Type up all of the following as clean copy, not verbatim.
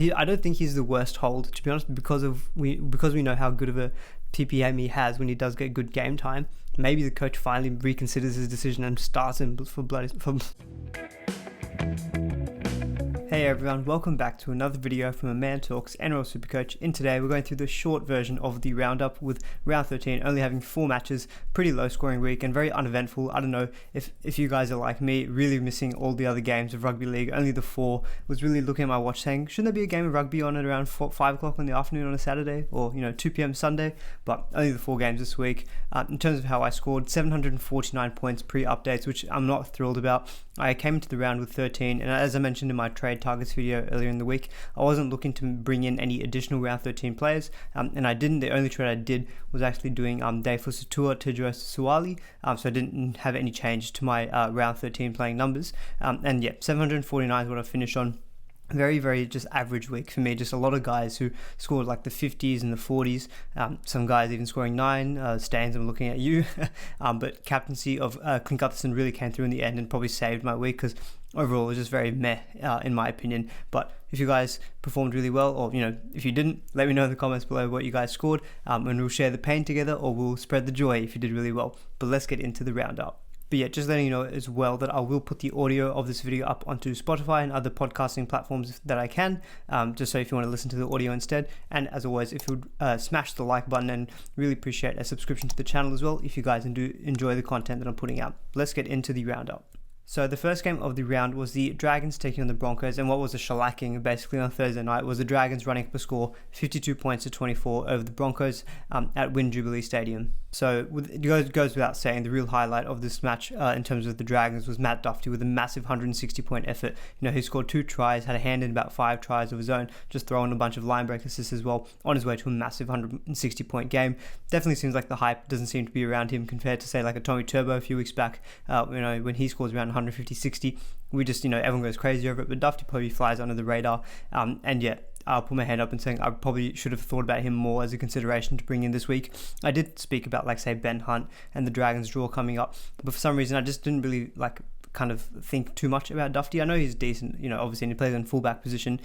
I don't think he's the worst hold, to be honest, because we know how good of a PPM he has when he does get good game time. Maybe the coach finally reconsiders his decision and starts him for Hey everyone, welcome back to another video from A Man Talks NRL SuperCoach. In today, we're going through the short version of the roundup, with round 13 only having 4 matches, pretty low scoring week and very uneventful. I don't know if you guys are like me, really missing all the other games of rugby league. Only the 4. Was really looking at my watch saying, shouldn't there be a game of rugby on at around 5 o'clock in the afternoon on a Saturday, or 2 p.m. Sunday? But only the 4 games this week. In terms of how I scored, 749 points pre-updates, which I'm not thrilled about. I came into the round with 13, and as I mentioned in my trade targets video earlier in the week, I wasn't looking to bring in any additional round 13 players, and I didn't. The only trade I did was actually doing Dave Fusatua to Joe Suwali, so I didn't have any change to my round 13 playing numbers, and yeah, 749 is what I finished on. Very, very just average week for me. Just a lot of guys who scored like the 50s and the 40s. Some guys even scoring 9. Staines, I'm looking at you. But captaincy of Clint Gutherson really came through in the end and probably saved my week, because overall it was just very meh in my opinion. But if you guys performed really well, or if you didn't, let me know in the comments below what you guys scored, and we'll share the pain together, or we'll spread the joy if you did really well. But let's get into the roundup. But yeah, just letting you know as well that I will put the audio of this video up onto Spotify and other podcasting platforms that I can, just so if you want to listen to the audio instead. And as always, if you would smash the like button, and really appreciate a subscription to the channel as well if you guys do enjoy the content that I'm putting out. Let's get into the roundup. So the first game of the round was the Dragons taking on the Broncos, and what was a shellacking basically on Thursday night was the Dragons running up a score 52 points to 24 over the Broncos at Win Jubilee Stadium. So it goes without saying, the real highlight of this match in terms of the Dragons was Matt Duffy with a massive 160 point effort. He scored 2 tries, had a hand in about 5 tries of his own, just throwing a bunch of line break assists as well, on his way to a massive 160 point game. Definitely seems like the hype doesn't seem to be around him compared to say like a Tommy Turbo a few weeks back, when he scores around 150-60. We just, everyone goes crazy over it, but Duffy probably flies under the radar, and yet I'll put my hand up and saying I probably should have thought about him more as a consideration to bring in this week. I did speak about say Ben Hunt and the Dragons draw coming up, but for some reason I just didn't really kind of think too much about Duffy. I know he's decent, obviously, and he plays in fullback position.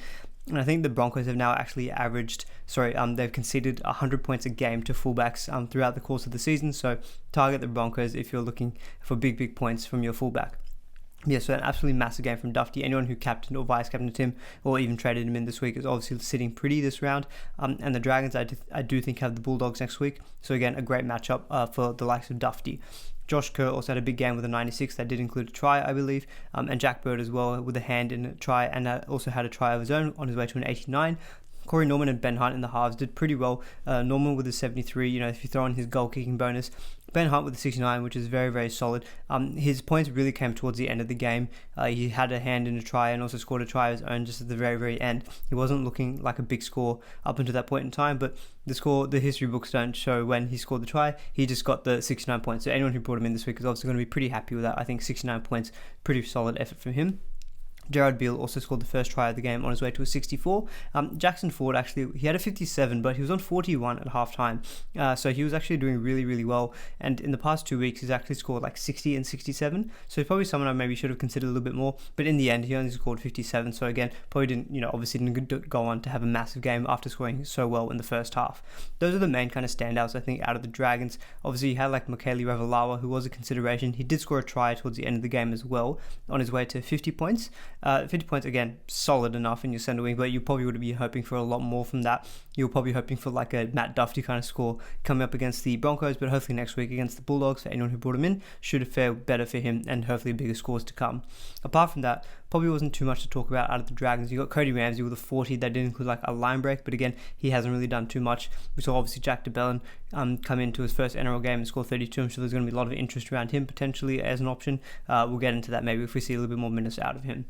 And I think the Broncos have now actually they've conceded 100 points a game to fullbacks throughout the course of the season. So target the Broncos if you're looking for big points from your fullback. Yeah, so an absolutely massive game from Duffy. Anyone who captained or vice-captained him or even traded him in this week is obviously sitting pretty this round. And the Dragons, I do think, have the Bulldogs next week. So again, a great matchup for the likes of Duffy. Josh Kerr also had a big game with a 96. That did include a try, I believe. And Jack Bird as well with a hand in a try, and also had a try of his own on his way to an 89. Corey Norman and Ben Hunt in the halves did pretty well. Norman with a 73, if you throw in his goal kicking bonus. Ben Hunt with a 69, which is very, very solid. His points really came towards the end of the game. He had a hand in a try and also scored a try of his own just at the very, very end. He wasn't looking like a big score up until that point in time, but the history books don't show when he scored the try. He just got the 69 points. So anyone who brought him in this week is obviously going to be pretty happy with that. I think 69 points, pretty solid effort from him. Gerard Beale also scored the first try of the game on his way to a 64. Jackson Ford, actually, he had a 57, but he was on 41 at halftime. So he was actually doing really, really well. And in the past 2 weeks, he's actually scored 60 and 67. So he's probably someone I maybe should have considered a little bit more. But in the end, he only scored 57. So again, probably didn't, obviously didn't go on to have a massive game after scoring so well in the first half. Those are the main kind of standouts, I think, out of the Dragons. Obviously, you had Makele Ravalawa, who was a consideration. He did score a try towards the end of the game as well, on his way to 50 points. 50 points, again, solid enough in your centre wing, but you probably would be hoping for a lot more from that. You're probably hoping for a Matt Duffy kind of score coming up against the Broncos, but hopefully next week against the Bulldogs, for anyone who brought him in, should fare better for him, and hopefully bigger scores to come. Apart from that, probably wasn't too much to talk about out of the Dragons. You got Cody Ramsey with a 40. That did include a line break, but again, he hasn't really done too much. We saw obviously Jack de Belin come into his first NRL game and score 32. I'm sure there's going to be a lot of interest around him potentially as an option. We'll get into that maybe if we see a little bit more minutes out of him.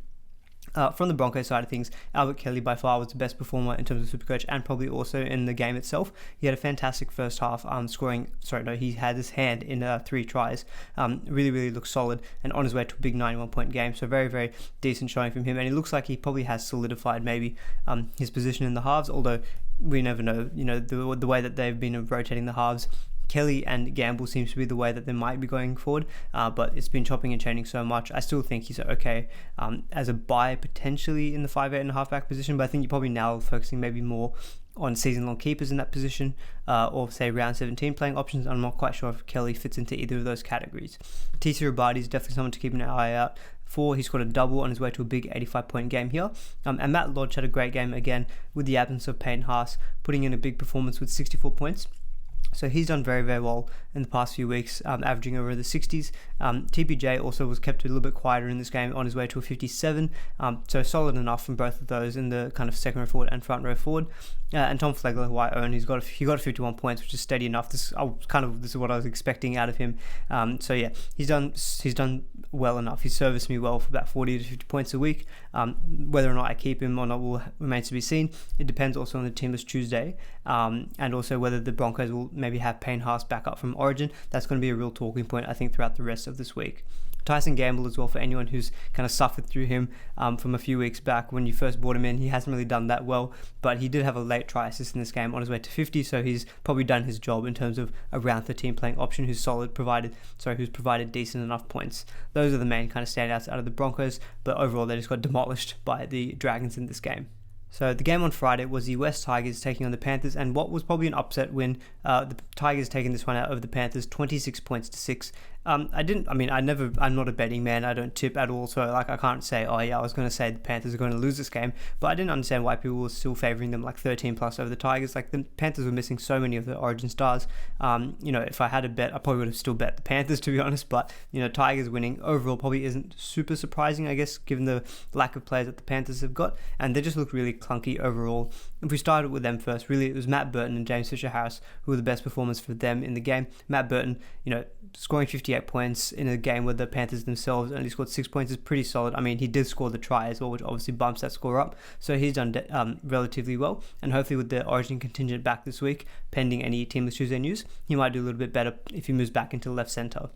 From the Broncos side of things, Albert Kelly by far was the best performer in terms of SuperCoach, and probably also in the game itself. He had a fantastic first half, he had his hand in 3 tries. Really, really looks solid, and on his way to a big 91 point game. So very, very decent showing from him, and it looks like he probably has solidified maybe his position in the halves, although we never know, the way that they've been rotating the halves. Kelly and Gamble seems to be the way that they might be going forward, but it's been chopping and changing so much. I still think he's okay as a buy potentially in the 5'8" and halfback position, but I think you're probably now focusing maybe more on season-long keepers in that position, or say round 17 playing options. I'm not quite sure if Kelly fits into either of those categories. TC Rabadi is definitely someone to keep an eye out for. He scored a double on his way to a big 85-point game here. And Matt Lodge had a great game again with the absence of Payne Haas, putting in a big performance with 64 points. So he's done very, very well in the past few weeks, averaging over the 60s. TPJ also was kept a little bit quieter in this game on his way to a 57. So solid enough from both of those in the kind of second row forward and front row forward. And Tom Flegler, who I own, he got 51 points, which is steady enough. This is what I was expecting out of him. So yeah, he's done well enough. He's serviced me well for about 40 to 50 points a week. Whether or not I keep him or not will remain to be seen. It depends also on the team this Tuesday, and also whether the Broncos will maybe have Payne Haas back up from Origin. That's going to be a real talking point, I think, throughout the rest of this week. Tyson Gamble as well, for anyone who's kind of suffered through him from a few weeks back when you first brought him in. He hasn't really done that well, but he did have a late try assist in this game on his way to 50, so he's probably done his job in terms of a round 13 playing option who's provided decent enough points. Those are the main kind of standouts out of the Broncos, but overall they just got demolished by the Dragons in this game. So the game on Friday was the West Tigers taking on the Panthers, and what was probably an upset win. The Tigers taking this one out over the Panthers, 26 points to 6. I'm not a betting man. I don't tip at all, so I can't say, oh yeah, I was going to say the Panthers are going to lose this game, but I didn't understand why people were still favouring them 13 plus over the Tigers. The Panthers were missing so many of the Origin stars. If I had a bet, I probably would have still bet the Panthers, to be honest, but Tigers winning overall probably isn't super surprising, I guess, given the lack of players that the Panthers have got, and they just look really clunky overall. If we started with them first, really it was Matt Burton and James Fisher-Harris who were the best performers for them in the game. Matt Burton, scoring 58 points in a game where the Panthers themselves only scored 6 points is pretty solid. I mean, he did score the try as well, which obviously bumps that score up. So he's done relatively well. And hopefully with the Origin contingent back this week, pending any Team this Tuesday news, he might do a little bit better if he moves back into left centre.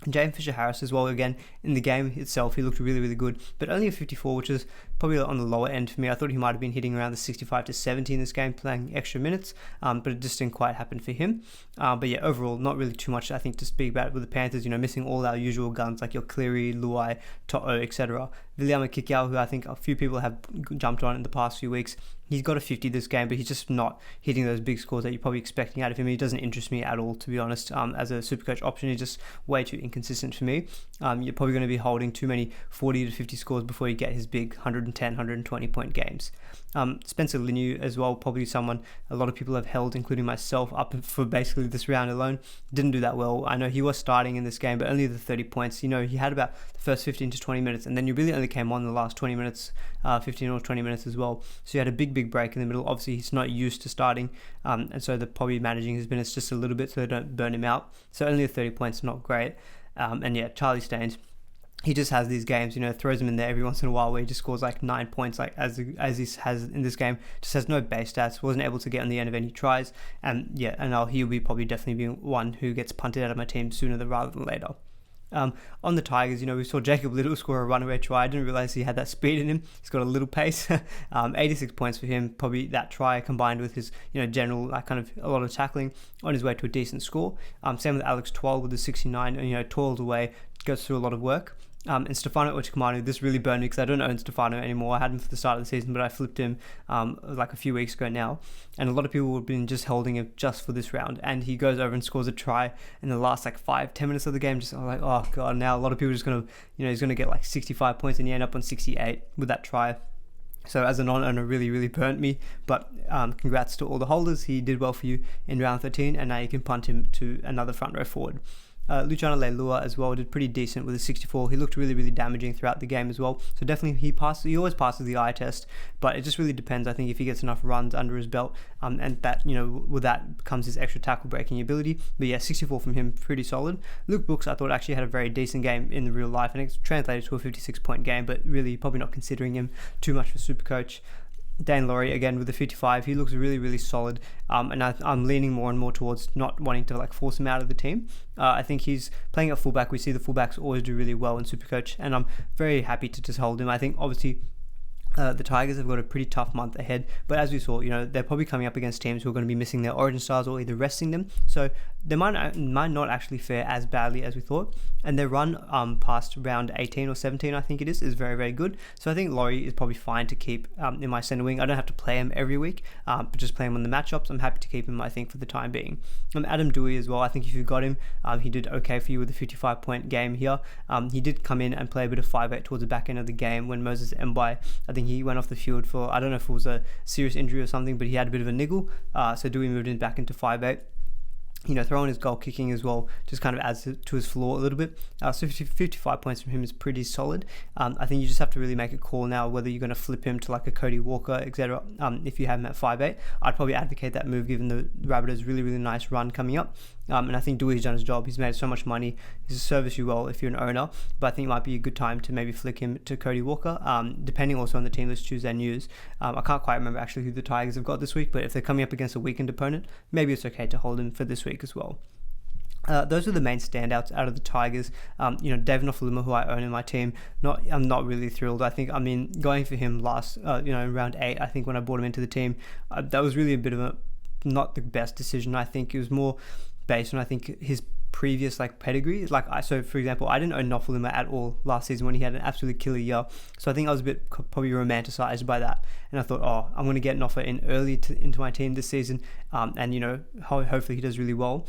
James Fisher-Harris as well, again, in the game itself, he looked really, really good, but only a 54, which is probably on the lower end for me. I thought he might have been hitting around the 65 to 70 in this game, playing extra minutes, but it just didn't quite happen for him. But yeah, overall, not really too much, I think, to speak about with the Panthers, missing all our usual guns like your Cleary, Luai, To'o, etc. Viliama Kikau, who I think a few people have jumped on in the past few weeks, he's got a 50 this game, but he's just not hitting those big scores that you're probably expecting out of him. He doesn't interest me at all, to be honest. As a SuperCoach option, he's just way too inconsistent for me. You're probably going to be holding too many 40 to 50 scores before you get his big 110, 120 point games. Spencer Linu as well, probably someone a lot of people have held, including myself, up for basically this round alone. Didn't do that well. I know he was starting in this game, but only the 30 points. He had about the first 15 to 20 minutes, and then you really only came on the last 20 minutes, 15 or 20 minutes as well. So you had a big break in the middle. Obviously, he's not used to starting, and so they're probably managing his minutes just a little bit so they don't burn him out. So only the 30 points, not great. And yeah, Charlie Staines, he just has these games, throws them in there every once in a while where he just scores 9 points, as he has in this game. Just has no base stats, wasn't able to get on the end of any tries, and yeah, and he'll be probably definitely being one who gets punted out of my team sooner rather than later. On the Tigers, we saw Jacob Little score a runaway try. I didn't realize he had that speed in him. He's got a little pace. 86 points for him. Probably that try combined with his, general kind of a lot of tackling on his way to a decent score. Same with Alex Twal with the 69. Toils away, goes through a lot of work. And Stefano Uchikamanu, this really burned me because I don't own Stefano anymore. I had him for the start of the season, but I flipped him a few weeks ago now. And a lot of people have been just holding him just for this round. And he goes over and scores a try in the last 5-10 minutes of the game. Just oh god, now a lot of people are just going to, he's going to get 65 points and he end up on 68 with that try. So as a non-owner, really, really burnt me. But congrats to all the holders. He did well for you in round 13, and now you can punt him to another front row forward. Luciano Leilua as well did pretty decent with a 64. He looked really, really damaging throughout the game as well. So definitely he always passes the eye test, but it just really depends, I think, if he gets enough runs under his belt, and that, with that comes his extra tackle breaking ability. But yeah, 64 from him, pretty solid. Luke Brooks, I thought, actually had a very decent game in the real life, and it's translated to a 56-point game, but really probably not considering him too much for SuperCoach. Dane Laurie, again, with the 55, he looks really, really solid, and I'm leaning more and more towards not wanting to force him out of the team. I think he's playing at fullback. We see the fullbacks always do really well in SuperCoach, and I'm very happy to just hold him. I think, obviously, The Tigers have got a pretty tough month ahead, but as we saw, they're probably coming up against teams who are going to be missing their origin stars or either resting them, so they might not actually fare as badly as we thought. And their run past round 18 or 17, I think it is very, very good. So I think Laurie is probably fine to keep in my centre wing. I don't have to play him every week, but just play him on the matchups. I'm happy to keep him, I think, for the time being. Adam Dewey as well, I think if you got him, he did okay for you with a 55-point game here. He did come in and play a bit of 5-8 towards the back end of the game when Moses Mbai, I think he went off the field for, I don't know if it was a serious injury or something, but he had a bit of a niggle. So Dewey moved him back into 5-8. Throwing his goal kicking as well just kind of adds to his floor a little bit. So 55 points from him is pretty solid. I think you just have to really make a call now whether you're going to flip him to like a Cody Walker, etc. If you have him at 5'8", I'd probably advocate that move given the Rabbitohs' really, really nice run coming up. And I think Dewey's done his job. He's made so much money. He's serviced you well if you're an owner. But I think it might be a good time to maybe flick him to Cody Walker, depending also on the team list Tuesday news. I can't quite remember actually who the Tigers have got this week, but if they're coming up against a weakened opponent, maybe it's okay to hold him for this week as well. Those are the main standouts out of the Tigers. David Nofaluma, who I own in my team, I'm not really thrilled. Going for him last, round 8, I think when I brought him into the team, that was really a bit of not the best decision. I think it was more based on, I think, his previous pedigree. So for example, I didn't own Nofaluma at all last season when he had an absolutely killer year. So I think I was a bit probably romanticized by that. And I thought, I'm going to get Nofa in early into my team this season. And hopefully he does really well.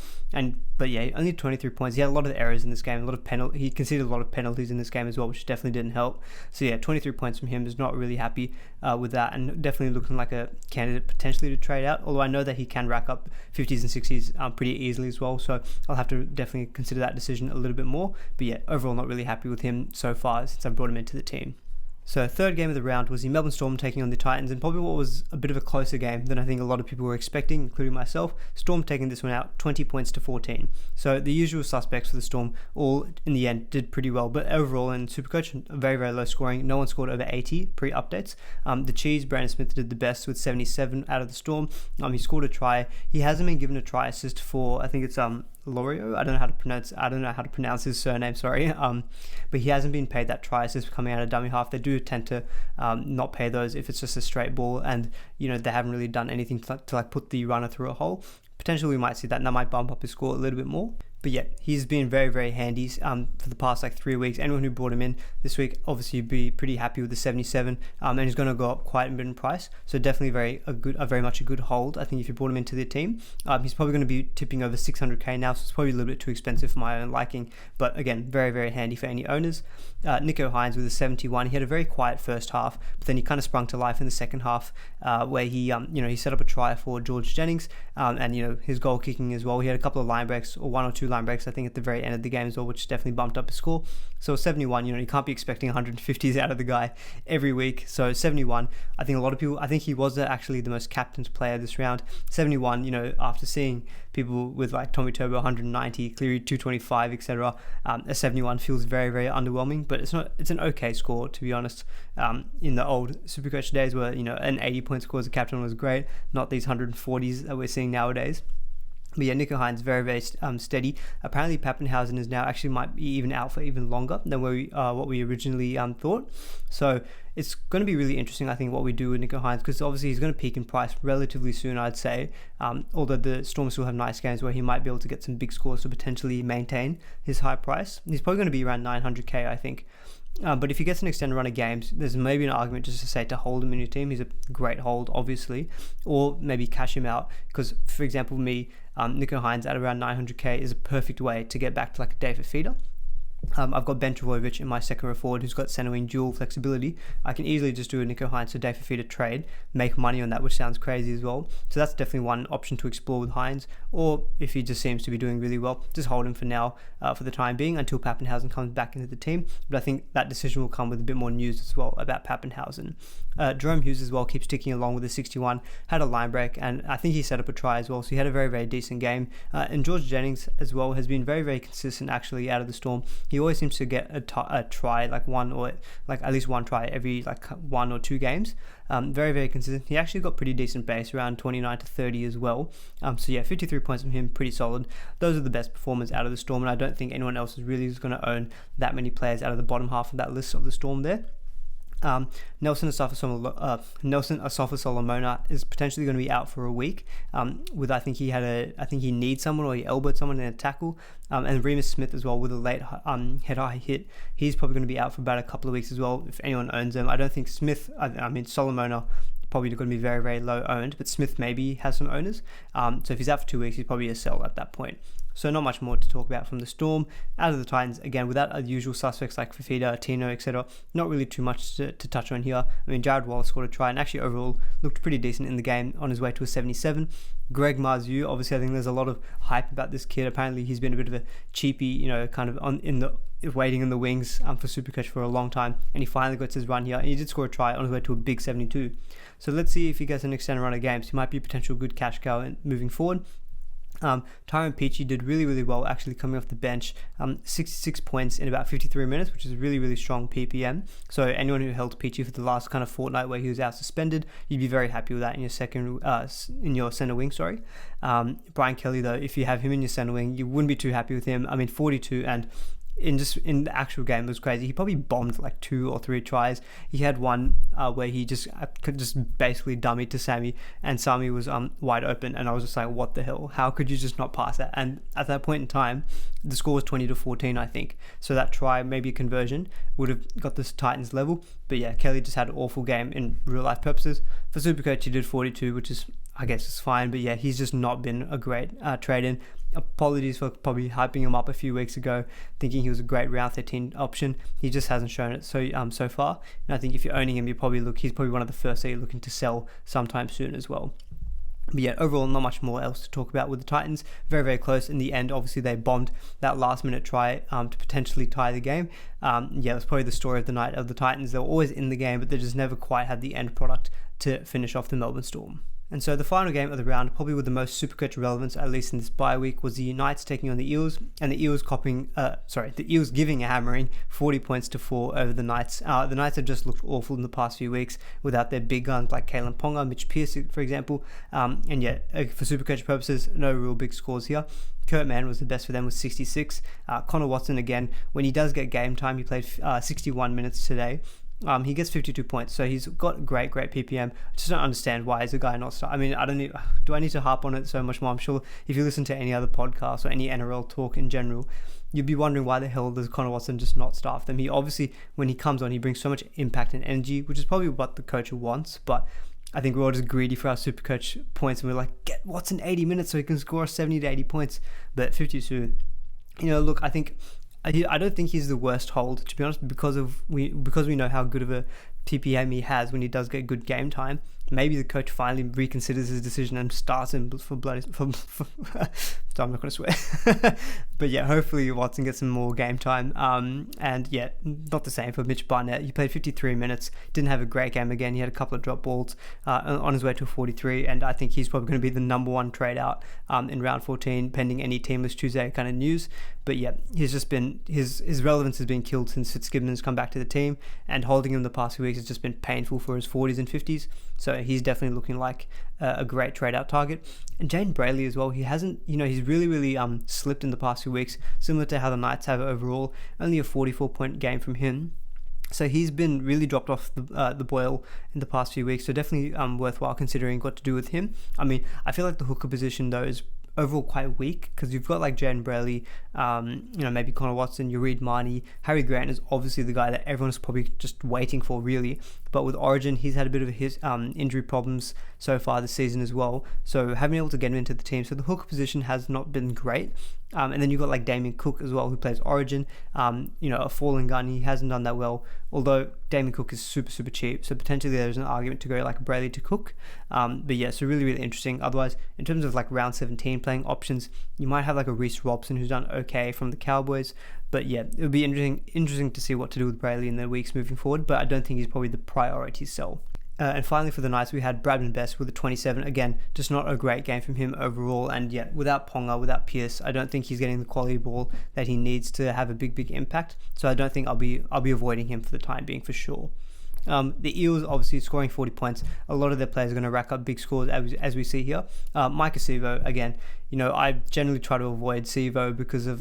But yeah, only 23 points. He had a lot of errors in this game, he conceded a lot of penalties in this game as well, which definitely didn't help. So yeah, 23 points from him is not really happy with that, and definitely looking like a candidate potentially to trade out. Although I know that he can rack up 50s and 60s pretty easily as well. So I'll have to definitely consider that decision a little bit more. But yeah, overall not really happy with him so far since I've brought him into the team. So third game of the round was the Melbourne Storm taking on the Titans, and probably what was a bit of a closer game than I think a lot of people were expecting, including myself. Storm taking this one out 20 points to 14. So the usual suspects for the Storm all in the end did pretty well, but overall in SuperCoach, very, very low scoring. No one scored over 80 pre-updates. The Cheese, Brandon Smith did the best with 77 out of the Storm. He scored a try. He hasn't been given a try assist for, I think it's Lorio. I don't know how to pronounce his surname, sorry. But he hasn't been paid that try assist coming out of dummy half. They do tend to not pay those if it's just a straight ball, and they haven't really done anything to put the runner through a hole. Potentially we might see that, and that might bump up his score a little bit more. But yeah, he's been very, very handy for the past 3 weeks. Anyone who brought him in this week obviously be pretty happy with the 77, and he's going to go up quite a bit in price. So definitely very much a good hold. I think if you brought him into the team, he's probably going to be tipping over 600k now, so it's probably a little bit too expensive for my own liking. But again, very, very handy for any owners. Nico Hines with a 71. He had a very quiet first half, but then he kind of sprung to life in the second half, where he he set up a try for George Jennings, and his goal kicking as well. He had a couple of line breaks, or one or two line breaks, I think, at the very end of the game as well, which definitely bumped up his score. So 71, you can't be expecting 150s out of the guy every week. So 71, I think a lot of people, I think he was actually the most captained player this round. 71, after seeing people with Tommy Turbo 190, Cleary 225, etc., a 71 feels very, very underwhelming, but it's an okay score, to be honest. In the old SuperCoach days where, an 80-point score as a captain was great, not these 140s that we're seeing nowadays. But yeah, Nico Hines very, very steady. Apparently Pappenhausen is now actually might be even out for even longer than what we originally thought. So it's going to be really interesting, I think, what we do with Nico Hines, because obviously he's going to peak in price relatively soon, I'd say. Although the Storm still have nice games where he might be able to get some big scores to potentially maintain his high price. He's probably going to be around 900k, I think. But if he gets an extended run of games, there's maybe an argument just to say to hold him in your team. He's a great hold, obviously, or maybe cash him out. Because, for example, Nico Hines at around 900k is a perfect way to get back to a David feeder. I've got Ben Travojevic in my second row forward who's got center wing dual flexibility. I can easily just do a Nico Hines to Dave Fafita trade, make money on that, which sounds crazy as well. So that's definitely one option to explore with Hines. Or if he just seems to be doing really well, just hold him for now, for the time being, until Pappenhausen comes back into the team. But I think that decision will come with a bit more news as well about Pappenhausen. Jerome Hughes as well keeps ticking along with a 61, had a line break, and I think he set up a try as well, so he had a very, very decent game. And George Jennings as well has been very, very consistent actually out of the Storm. He always seems to get a try, one or at least one try every 1 or 2 games. Very, very consistent. He actually got pretty decent base, around 29 to 30 as well. So yeah, 53 points from him, pretty solid. Those are the best performers out of the Storm, and I don't think anyone else is really going to own that many players out of the bottom half of that list of the Storm there. Nelson Asafa-Solomona is potentially going to be out for a week. I think he needs someone, or he elbowed someone in a tackle. And Remus Smith as well with a late head-high hit. He's probably going to be out for about a couple of weeks as well if anyone owns him. I don't think Solomona probably going to be very, very low owned, but Smith maybe has some owners. So if he's out for 2 weeks, he's probably a sell at that point. So not much more to talk about from the Storm. Out of the Titans, again, without the usual suspects like Fafita, Tino, etc., not really too much to touch on here. I mean, Jared Wallace scored a try and actually overall looked pretty decent in the game on his way to a 77. Greg Marzu, obviously I think there's a lot of hype about this kid. Apparently he's been a bit of a cheapie, kind of waiting in the wings for Supercoach for a long time, and he finally got his run here, and he did score a try on his way to a big 72. So let's see if he gets an extended run of games. He might be a potential good cash cow moving forward. Tyrone Peachy did really, really well actually coming off the bench. 66 points in about 53 minutes, which is really, really strong PPM. So anyone who held Peachy for the last kind of fortnight where he was out suspended, you'd be very happy with that in your center wing. Brian Kelly though, if you have him in your center wing, you wouldn't be too happy with him. I mean, 42 and in the actual game, it was crazy. He probably bombed like 2 or 3 tries. He had one where he could just basically dummied to Sammy, and Sammy was wide open, and I was just like, what the hell? How could you just not pass that? And at that point in time, the score was 20-14, I think. So that try, maybe a conversion, would have got this Titans level. But yeah, Kelly just had an awful game in real life purposes. For Supercoach, he did 42, which is, I guess, is fine. But yeah, he's just not been a great trade-in. Apologies for probably hyping him up a few weeks ago, thinking he was a great round 13 option. He just hasn't shown it so far. And I think if you're owning him, he's probably one of the first that you're looking to sell sometime soon as well. But yeah, overall, not much more else to talk about with the Titans. Very, very close in the end. Obviously, they bombed that last-minute try to potentially tie the game. That's probably the story of the night of the Titans. They were always in the game, but they just never quite had the end product to finish off the Melbourne Storm. And so the final game of the round, probably with the most Supercoach relevance, at least in this bye week, was the Knights taking on the Eels, and the Eels giving a hammering 40 points to 4 over the Knights. The Knights have just looked awful in the past few weeks without their big guns like Kalen Ponga, Mitch Pearce, for example. And yet, for Supercoach purposes, no real big scores here. Kurt Mann was the best for them with 66. Connor Watson, again, when he does get game time, he played 61 minutes today. He gets 52 points, so he's got great PPM. I just don't understand why is a guy not start. I mean, do I need to harp on it so much more? I'm sure if you listen to any other podcast or any NRL talk in general, you'd be wondering why the hell does Connor Watson just not staff them. He obviously, when he comes on, he brings so much impact and energy, which is probably what the coach wants, but I think we're all just greedy for our Supercoach points, and we're like, get Watson 80 minutes so he can score 70 to 80 points, but 52. Look, I don't think he's the worst hold, to be honest, because we know how good of a PPM he has when he does get good game time. Maybe the coach finally reconsiders his decision and starts him so I'm not going to swear. But yeah, hopefully Watson gets some more game time. And yeah, not the same for Mitch Barnett. He played 53 minutes, didn't have a great game again. He had a couple of drop balls on his way to a 43, and I think he's probably going to be the number one trade out in round 14, pending any Teamless Tuesday kind of news. But yeah, he's just been, his relevance has been killed since Fitzgibbon's come back to the team, and holding him the past few weeks has just been painful for his 40s and 50s. So he's definitely looking like a great trade out target. And Jane Brayley as well, he hasn't, he's really slipped in the past few weeks, similar to how the Knights have overall. Only a 44-point game from him. So he's been really dropped off the boil in the past few weeks. So definitely worthwhile considering what to do with him. I mean, I feel like the hooker position though is overall quite weak, because you've got like Jaden Brayley, maybe Connor Watson, you read Marnie. Harry Grant is obviously the guy that everyone's probably just waiting for, really. But with Origin, he's had a bit of his injury problems so far this season as well. So having able to get him into the team, so the hooker position has not been great. And then you've got like Damien Cook as well, who plays Origin. A fallen gun, he hasn't done that well. Although Damien Cook is super cheap, so potentially there's an argument to go like Brayley to Cook. But yeah, so really interesting. Otherwise, in terms of like round 17 playing options, you might have like a Reece Robson who's done okay from the Cowboys. But yeah, it would be interesting to see what to do with Brayley in the weeks moving forward. But I don't think he's probably the priority sell. And finally for the Knights, we had Bradman Best with a 27. Again, just not a great game from him overall. And yet, without Ponga, without Pearce, I don't think he's getting the quality ball that he needs to have a big impact. So I don't think I'll be avoiding him for the time being for sure. The Eels obviously scoring 40 points. A lot of their players are going to rack up big scores as we see here. Mike Acevo, again, I generally try to avoid Sevo because of,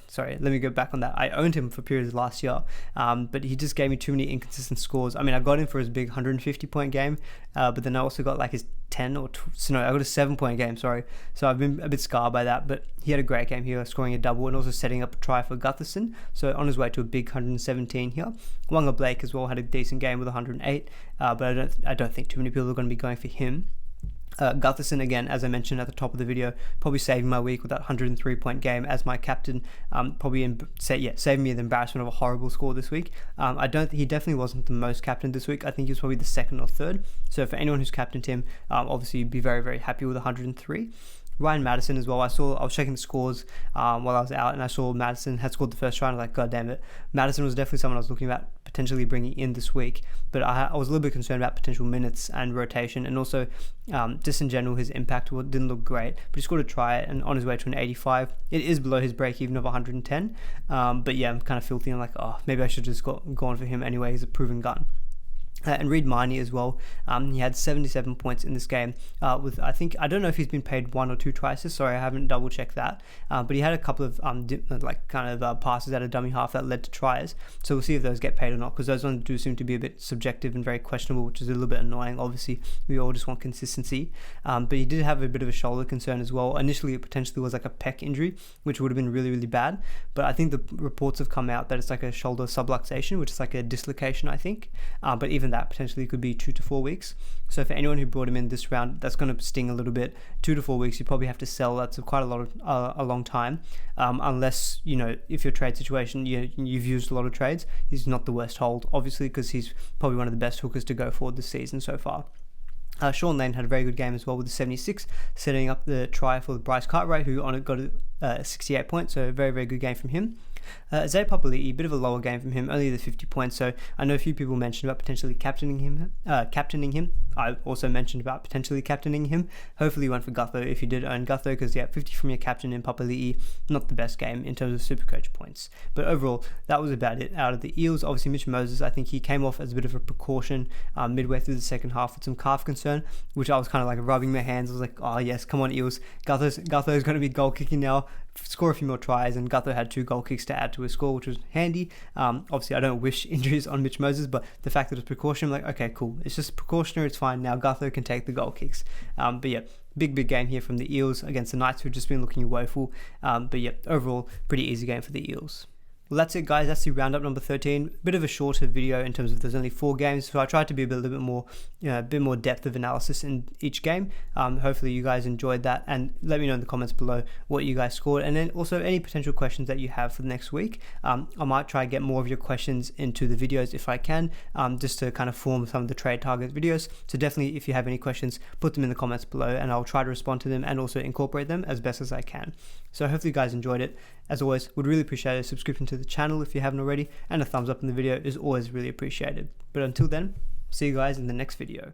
sorry, let me go back on that. I owned him for periods last year, but he just gave me too many inconsistent scores. I got him for his big 150 point game, but then I also got like his 10 or I got a 7-point game, sorry. So I've been a bit scarred by that, but he had a great game here, scoring a double and also setting up a try for Gutherson. So on his way to a big 117 here. Wonga Blake as well had a decent game with 108, but I don't think too many people are going to be going for him. Gutherson, again, as I mentioned at the top of the video, probably saving my week with that 103-point game as my captain. Saving me the embarrassment of a horrible score this week. He definitely wasn't the most captained this week. I think he was probably the second or third. So for anyone who's captained him, obviously you'd be very, very happy with 103. Ryan Madison as well. I was checking the scores while I was out, and I saw Madison had scored the first try, and I was like, God damn it. Madison was definitely someone I was looking at potentially bringing in this week, but I was a little bit concerned about potential minutes and rotation, and also just in general his impact didn't look great, but he scored a try and on his way to an 85. It is below his break even of 110, but yeah, I'm kind of filthy. I'm like, maybe I should just gone for him anyway. He's a proven gun. And Reed Miney as well. He had 77 points in this game with, I don't know if he's been paid 1 or 2 tries. Sorry, I haven't double checked that. But he had a couple of passes at a dummy half that led to tries. So we'll see if those get paid or not, because those ones do seem to be a bit subjective and very questionable, which is a little bit annoying. Obviously, we all just want consistency. But he did have a bit of a shoulder concern as well. Initially, it potentially was like a pec injury, which would have been really, really bad. But I think the reports have come out that it's like a shoulder subluxation, which is like a dislocation, I think. But even that potentially could be 2 to 4 weeks. So for anyone who brought him in this round, that's going to sting a little bit. 2 to 4 weeks, you probably have to sell. That's quite a long time, unless if your trade situation you've used a lot of trades. He's not the worst hold, obviously, because he's probably one of the best hookers to go forward this season so far. Sean Lane had a very good game as well with the 76, setting up the try for Bryce Cartwright, who on it got 68 points, so a very, very good game from him. Zay Papali'i, a bit of a lower game from him, only the 50 points, so I know a few people mentioned about potentially captaining him. I also mentioned about potentially captaining him. Hopefully you went for Gutho if you did own Gutho, because 50 from your captain in Papali'i, not the best game in terms of Supercoach points. But overall, that was about it out of the Eels. Obviously Mitch Moses, I think he came off as a bit of a precaution midway through the second half with some calf concern, which I was kind of like rubbing my hands. I was like, oh yes, come on Eels, Gutho's going to be goal kicking now, score a few more tries, and Gutho had 2 goal kicks to add to his score, which was handy. Obviously I don't wish injuries on Mitch Moses, but the fact that it's precaution, I'm like, okay, cool, it's just precautionary, it's fine. Now Gutho can take the goal kicks. But yeah, big game here from the Eels against the Knights, who've just been looking woeful. But yeah, overall pretty easy game for the Eels. Well, that's it, guys. That's the roundup number 13. Bit of a shorter video in terms of there's only 4 games, so I tried to be a little bit more, a bit more depth of analysis in each game. Hopefully you guys enjoyed that, and let me know in the comments below what you guys scored, and then also any potential questions that you have for the next week. I might try and get more of your questions into the videos if I can, just to kind of form some of the trade target videos. So definitely, if you have any questions, put them in the comments below, and I'll try to respond to them and also incorporate them as best as I can. So hopefully you guys enjoyed it. As always, would really appreciate a subscription to the channel if you haven't already, and a thumbs up in the video is always really appreciated. But until then, see you guys in the next video.